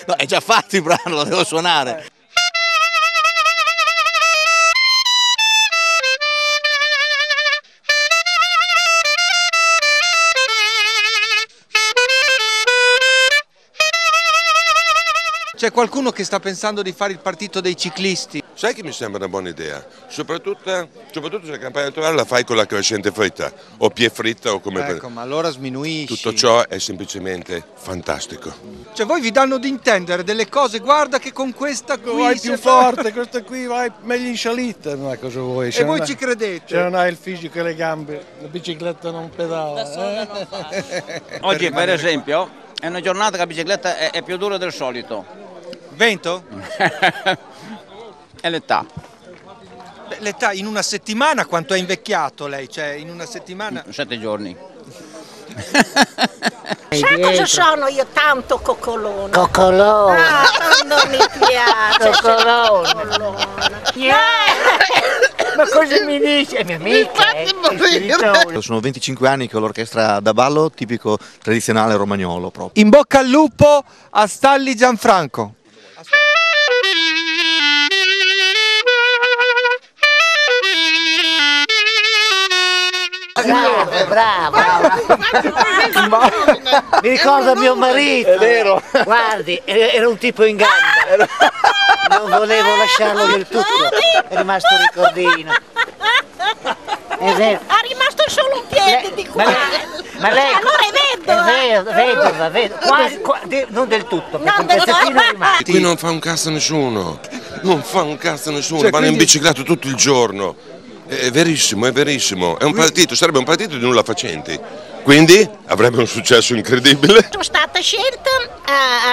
No, è già fatto il brano, lo devo suonare. C'è qualcuno che sta pensando di fare il partito dei ciclisti? Sai che mi sembra una buona idea, soprattutto se la campagna elettorale la fai con la crescente fritta, o pie fritta o come... Ecco, ma allora sminuisci. Tutto ciò è semplicemente fantastico. Cioè voi vi danno di intendere delle cose, guarda che con questa qui... Vai più forte, questa qui vai meglio in salita, ma cosa vuoi? E voi ci credete? Se non hai il fisico e le gambe, la bicicletta non pedala. Oggi per esempio è una giornata che la bicicletta è più dura del solito. Vento? È l'età. L'età in una settimana quanto è invecchiato lei? Cioè in una settimana? 7 giorni. Sai cosa sono io? Tanto coccolone. Coccolone. Non mi piace. Coccolone. Ma cosa mi dice? È mia amica. Sono 25 anni che ho l'orchestra da ballo tipico tradizionale romagnolo proprio. In bocca al lupo a Stalli Gianfranco. Bravo. Mi ricorda mio marito. È vero. Guardi, era un tipo in gamba. Non volevo lasciarlo del tutto. È rimasto un ricordino. È vero. Ha rimasto solo un piede di qua. Ma lei... Allora è vedova. Non del tutto, perché Non un del pezzettino è rimasto. Qui non fa un cazzo nessuno, vanno Cioè, in bicicletta tutto il giorno. È verissimo, è verissimo. È un partito, sarebbe un partito di nulla facenti. Quindi avrebbe un successo incredibile. Sono stata scelta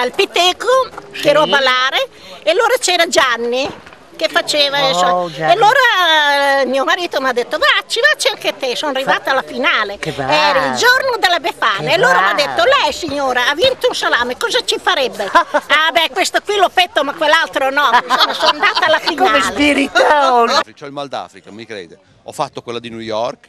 al Piteco per obalare e allora c'era Gianni che faceva e allora mio marito mi ha detto vacci anche te, sono arrivata alla finale, era il giorno della Befana e allora mi ha detto lei signora ha vinto un salame, cosa ci farebbe? Ah beh questo qui lo petto ma quell'altro no, sono andata alla finale. Come spiritone. C'ho il mal d'Africa, mi crede, ho fatto quella di New York,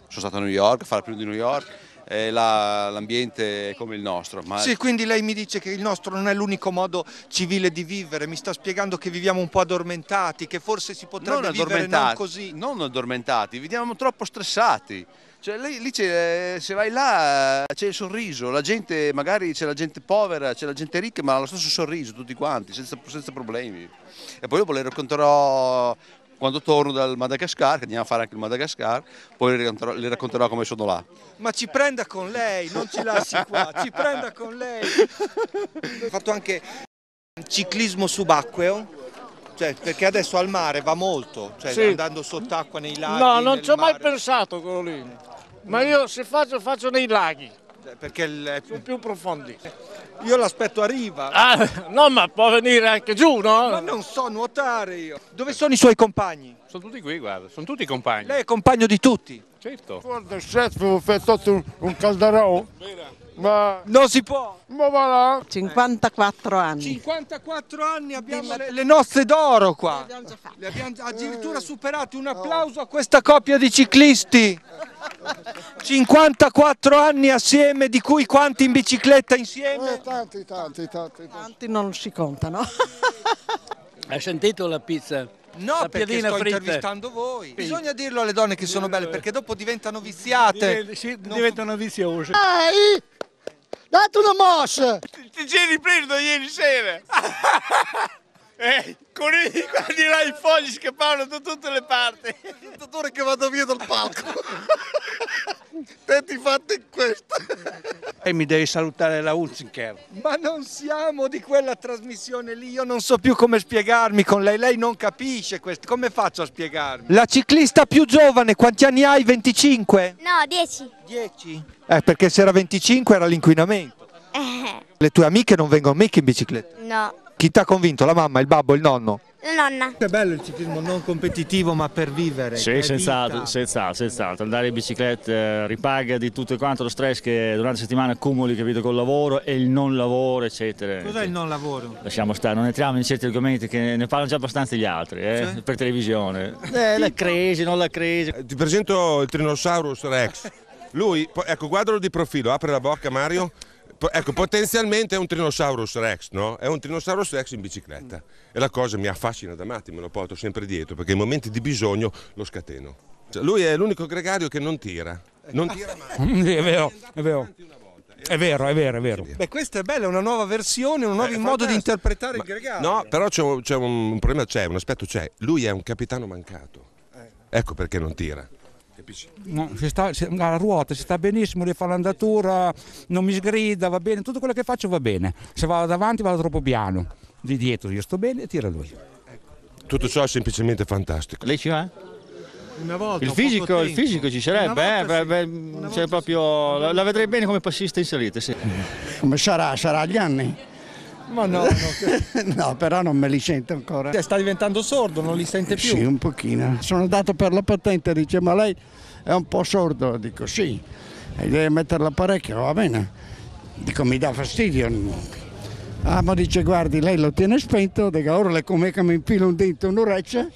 sono stato a New York a fare prima di New York. L'ambiente è come il nostro. Ma... Sì, quindi lei mi dice che il nostro non è l'unico modo civile di vivere, mi sta spiegando che viviamo un po' addormentati, che forse si potrebbe vivere non così. Non addormentati, viviamo troppo stressati. Cioè, lì se vai là c'è il sorriso, la gente, magari c'è la gente povera, c'è la gente ricca, ma ha lo stesso sorriso tutti quanti, senza problemi. E poi dopo le racconterò... Quando torno dal Madagascar, che andiamo a fare anche il Madagascar, poi le racconterò come sono là. Ma ci prenda con lei, non ci lasci qua, ci prenda con lei. Ho fatto anche ciclismo subacqueo, cioè, perché adesso al mare va molto, cioè sì. Andando sott'acqua nei laghi. No, non ci ho mai pensato quello lì, ma io se faccio nei laghi. Perché sono più profondi. Io l'aspetto a riva. Ah, no, ma può venire anche giù, no? Ma non so nuotare io. Dove sono i suoi compagni? Sono tutti qui, guarda, sono tutti compagni. Lei è compagno di tutti? Certo. Guarda, il chef ho fatto un calderone. Ma non si può. Ma va là. 54 anni. 54 anni abbiamo le nozze d'oro qua. Le abbiamo addirittura superate. Un applauso a questa coppia di ciclisti. 54 anni assieme, di cui quanti in bicicletta insieme? Tanti. Tanti non si contano. Hai sentito la pizza? No, la perché sto intervistando voi. Bisogna dirlo alle donne che sono belle, perché dopo diventano viziate. Diventano viziose. Date una mossa! Ti c'eri preso ieri sera! Con guardi là i fogli scappavano da tutte le parti! Ora che vado via dal palco! Te ti fate questo! E mi devi salutare la Unziker. Ma non siamo di quella trasmissione lì, io non so più come spiegarmi con lei, lei non capisce questo, come faccio a spiegarmi? La ciclista più giovane, quanti anni hai? 25? No, 10. 10? Perché se era 25 era l'inquinamento. Le tue amiche non vengono mica in bicicletta? No. Chi ti ha convinto? La mamma, il babbo, il nonno? La nonna. È bello il ciclismo non competitivo ma per vivere. Sì, senz'altro. Andare in bicicletta ripaga di tutto quanto lo stress che durante la settimana accumuli, capito, col lavoro e il non lavoro, eccetera. Cos'è il non lavoro? Lasciamo stare, non entriamo in certi argomenti che ne parlano già abbastanza gli altri, Cioè? per televisione. La crisi, non la crisi. Ti presento il Tyrannosaurus Rex. Lui, ecco, guardalo di profilo, apre la bocca Mario. Ecco, potenzialmente è un Tyrannosaurus Rex, no? È un Tyrannosaurus Rex in bicicletta. E la cosa mi affascina da matti, me lo porto sempre dietro, perché in momenti di bisogno lo scateno. Cioè, lui è l'unico gregario che non tira. Non tira mai. È vero. Beh, questa è bella, è una nuova versione, un nuovo modo di interpretare il gregario. No, però c'è un problema, un aspetto c'è. Lui è un capitano mancato. Ecco perché non tira. No, a ruota, si sta benissimo, le fa l'andatura, non mi sgrida, va bene, tutto quello che faccio va bene. Se vado davanti vado troppo piano, di dietro io sto bene e tira lui. Tutto ciò è semplicemente fantastico. Lei ci va? Una volta, il fisico ci sarebbe, cioè proprio, la vedrei bene come passista in salita, sì. Come sarà agli anni? Ma no. No, però non me li sento ancora. Sta diventando sordo, non li sente più? Sì, un pochino. Sono andato per la patente, dice ma lei è un po' sordo, dico sì. E deve mettere l'apparecchio, va bene. Dico mi dà fastidio. Ah, ma dice guardi, lei lo tiene spento, dico ora le come che mi infilo un dito, un'orecchia.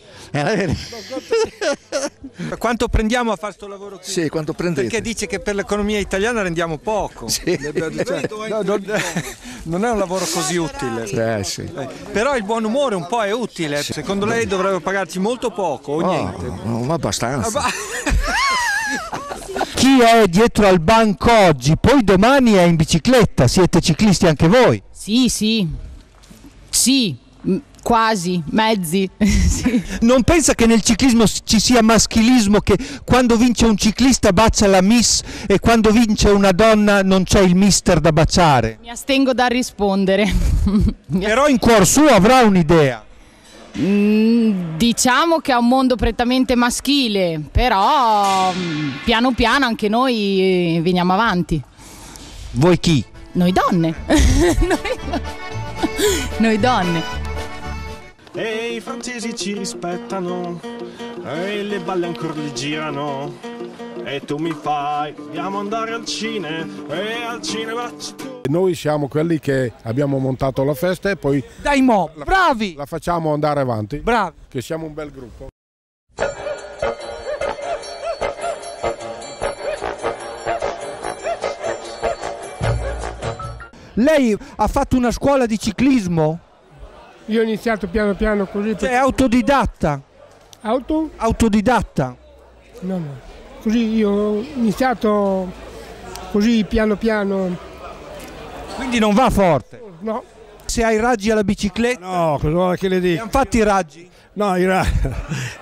Quanto prendiamo a fare sto lavoro qui? Sì, quanto prendete? Perché dice che per l'economia italiana rendiamo poco. Sì. Non è un lavoro così utile. Sì. Però il buon umore un po' è utile. Sì. Secondo lei dovrebbe pagarci molto poco o niente? No, abbastanza. Chi è dietro al banco oggi, poi domani è in bicicletta, siete ciclisti anche voi? Sì, quasi, mezzi. Sì. Non pensa che nel ciclismo ci sia maschilismo, che quando vince un ciclista bacia la miss e quando vince una donna non c'è il mister da baciare? Mi astengo dal rispondere. Però in cuor suo avrà un'idea. Diciamo che è un mondo prettamente maschile, però piano piano anche noi veniamo avanti. Voi chi? Noi donne. Noi donne. E i francesi ci rispettano, e le balle ancora li girano, e tu mi fai, dobbiamo andare al cinema, e al cinema Noi siamo quelli che abbiamo montato la festa e poi Dai mo, bravi! La facciamo andare avanti. Bravi! Che siamo un bel gruppo. Lei ha fatto una scuola di ciclismo? Io ho iniziato piano piano così. Cioè, è autodidatta? Autodidatta? No. Così io ho iniziato così piano piano. Quindi non va forte? No. Se hai raggi alla bicicletta? No, cosa vuole che le dica? Li hanno fatti i raggi? No, io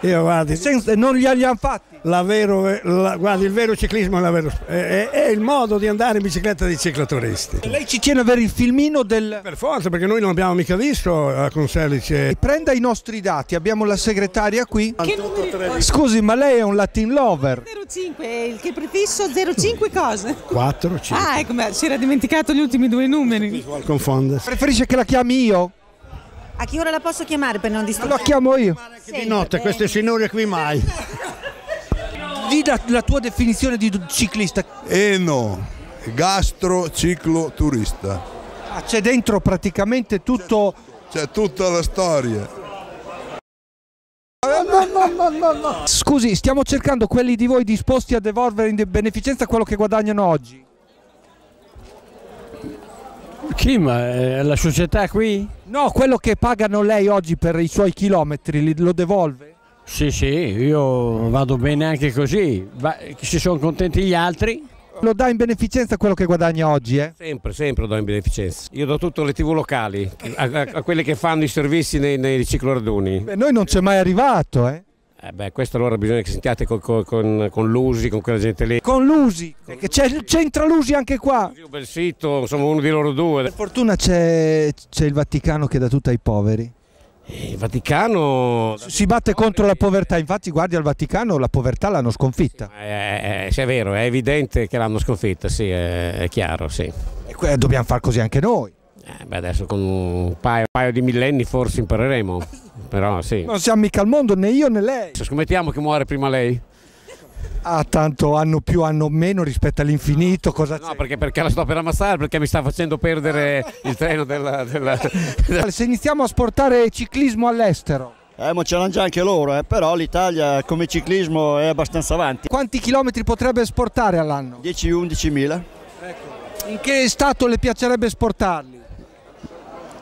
guardi. Non li hanno fatti? Guardi, il vero ciclismo è il modo di andare in bicicletta dei cicloturisti. E lei ci tiene ad avere il filmino del... Per forza, perché noi non abbiamo mica visto con Selice. Prenda i nostri dati, abbiamo la segretaria qui. Scusi, ma lei è un Latin lover? 05, il che prefisso 05 cosa? 4, 5. Ah, ecco, si era dimenticato gli ultimi 2 numeri. Vuol confondere. Preferisce che la chiami io? A che ora la posso chiamare per non disturbare? La chiamo io. Di notte, queste signore qui mai. Di la tua definizione di ciclista. Gastrocicloturista. C'è dentro praticamente tutto. C'è tutta la storia. No. Scusi, stiamo cercando quelli di voi disposti a devolvere in beneficenza quello che guadagnano oggi. Chi? Ma è la società qui? No, quello che pagano lei oggi per i suoi chilometri lo devolve? Sì, io vado bene anche così. Se sono contenti gli altri? Lo dà in beneficenza quello che guadagna oggi, eh? Sempre do in beneficenza. Io do tutto alle TV locali, a quelli che fanno i servizi nei cicloraduni. Beh, noi non c'è mai arrivato, eh? Questo allora bisogna che sentiate con l'Usi, con quella gente lì. Con l'Usi? C'entra l'Usi anche qua? Un bel sito, insomma uno di loro due. Per fortuna c'è il Vaticano che dà tutto ai poveri. Il Vaticano si batte contro la povertà, infatti guardi al Vaticano la povertà l'hanno sconfitta. Sì, è vero, è evidente che l'hanno sconfitta, sì, è chiaro, sì. E dobbiamo far così anche noi. Adesso con un paio di millenni forse impareremo, però sì. Non siamo mica al mondo, né io né lei. Scommettiamo che muore prima lei? Tanto anno più, anno meno rispetto all'infinito, cosa c'è? No, perché la sto per ammazzare, perché mi sta facendo perdere il treno della... Se iniziamo a sportare ciclismo all'estero? Ma ce l'hanno già anche loro, però l'Italia come ciclismo è abbastanza avanti. Quanti chilometri potrebbe sportare all'anno? 10-11 mila. Ecco. In che stato le piacerebbe sportarli?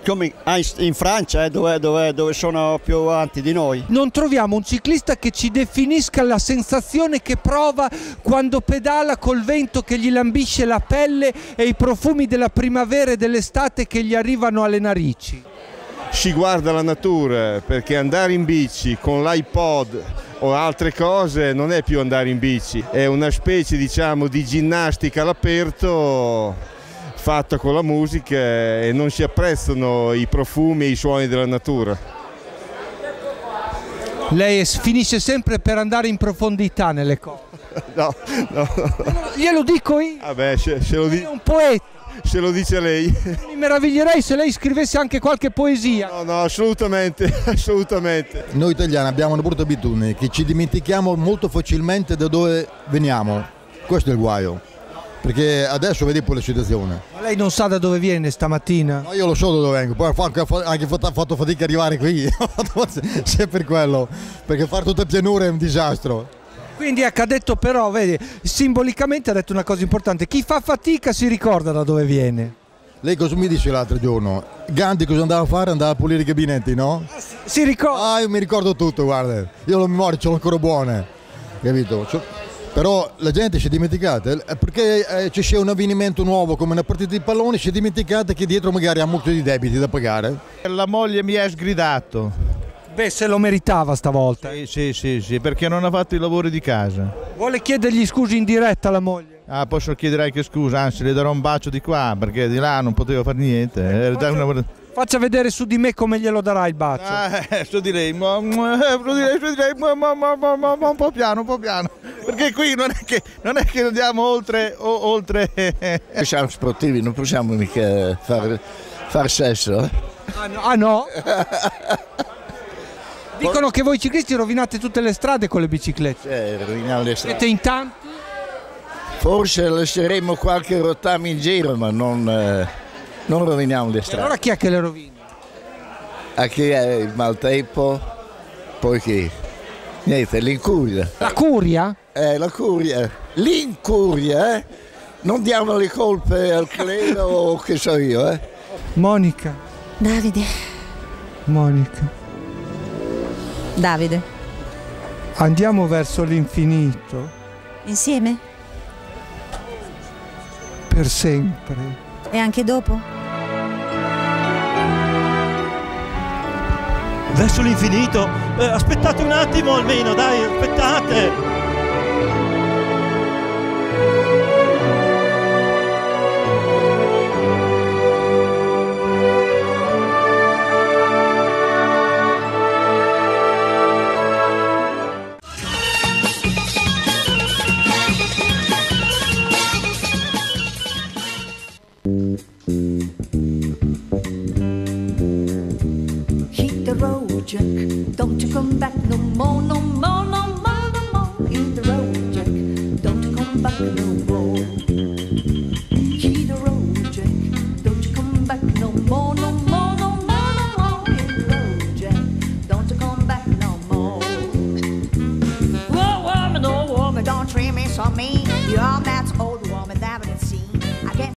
Come in Francia, dove sono più avanti di noi. Non troviamo un ciclista che ci definisca la sensazione che prova quando pedala col vento che gli lambisce la pelle e i profumi della primavera e dell'estate che gli arrivano alle narici. Si guarda la natura, perché andare in bici con l'iPod o altre cose non è più andare in bici, è una specie, diciamo, di ginnastica all'aperto fatta con la musica e non si apprezzano i profumi e i suoni della natura. Lei finisce sempre per andare in profondità nelle cose. No. Glielo dico io. Vabbè, se lo è un poeta. Se lo dice lei. Mi meraviglierei se lei scrivesse anche qualche poesia. No, assolutamente. Noi italiani abbiamo una brutta abitudine che ci dimentichiamo molto facilmente da dove veniamo. Questo è il guaio. Perché adesso vedi poi la situazione. Ma lei non sa da dove viene stamattina? No, io lo so da dove vengo, poi ho anche fatto fatica ad arrivare qui, se per quello, perché fare tutte pianure è un disastro. Quindi ecco, ha detto però, vedi, simbolicamente ha detto una cosa importante, chi fa fatica si ricorda da dove viene. Lei cosa mi dice l'altro giorno? Gandhi cosa andava a fare? Andava a pulire i gabinetti, no? Si ricorda? Io mi ricordo tutto, guarda, io la memoria ce l'ho ancora buone, capito? Però la gente si è dimenticata, perché ci sia un avvenimento nuovo come una partita di pallone, si è dimenticata che dietro magari ha molti di debiti da pagare. La moglie mi ha sgridato. Beh, se lo meritava stavolta. Sì, perché non ha fatto i lavori di casa. Vuole chiedergli scusi in diretta alla moglie? Ah, posso chiedere anche scusa, anzi le darò un bacio di qua perché di là non potevo fare niente. Faccia vedere su di me come glielo darà il bacio. Sto direi un po' piano, perché qui non è che andiamo oltre. Siamo sportivi, non possiamo mica far sesso. Ah no? Dicono che voi ciclisti rovinate tutte le strade con le biciclette. Roviniamo le strade. Siete in tanti? Forse lasceremo qualche rottame in giro, ma non roviniamo le strade. Allora chi è che le rovina? A chi è il maltempo, poi chi? Niente, l'incuria. La curia? La curia. L'incuria, Non diamo le colpe al clero o che so io, Monica. Davide. Monica. Davide. Andiamo verso l'infinito. Insieme? Per sempre. E anche dopo? Verso l'infinito? Aspettate un attimo almeno, dai, aspettate! Hit the road, Jack. Don't you come back no more, no more, no more, no more. Hit the road, Jack. Don't you come back no more. Hit the road, Jack. Don't you come back no more, no more, no more, no more. Hit the road, Jack. Don't you come back no more. Oh woman, don't treat me so mean. You're that old woman that I've seen. I can't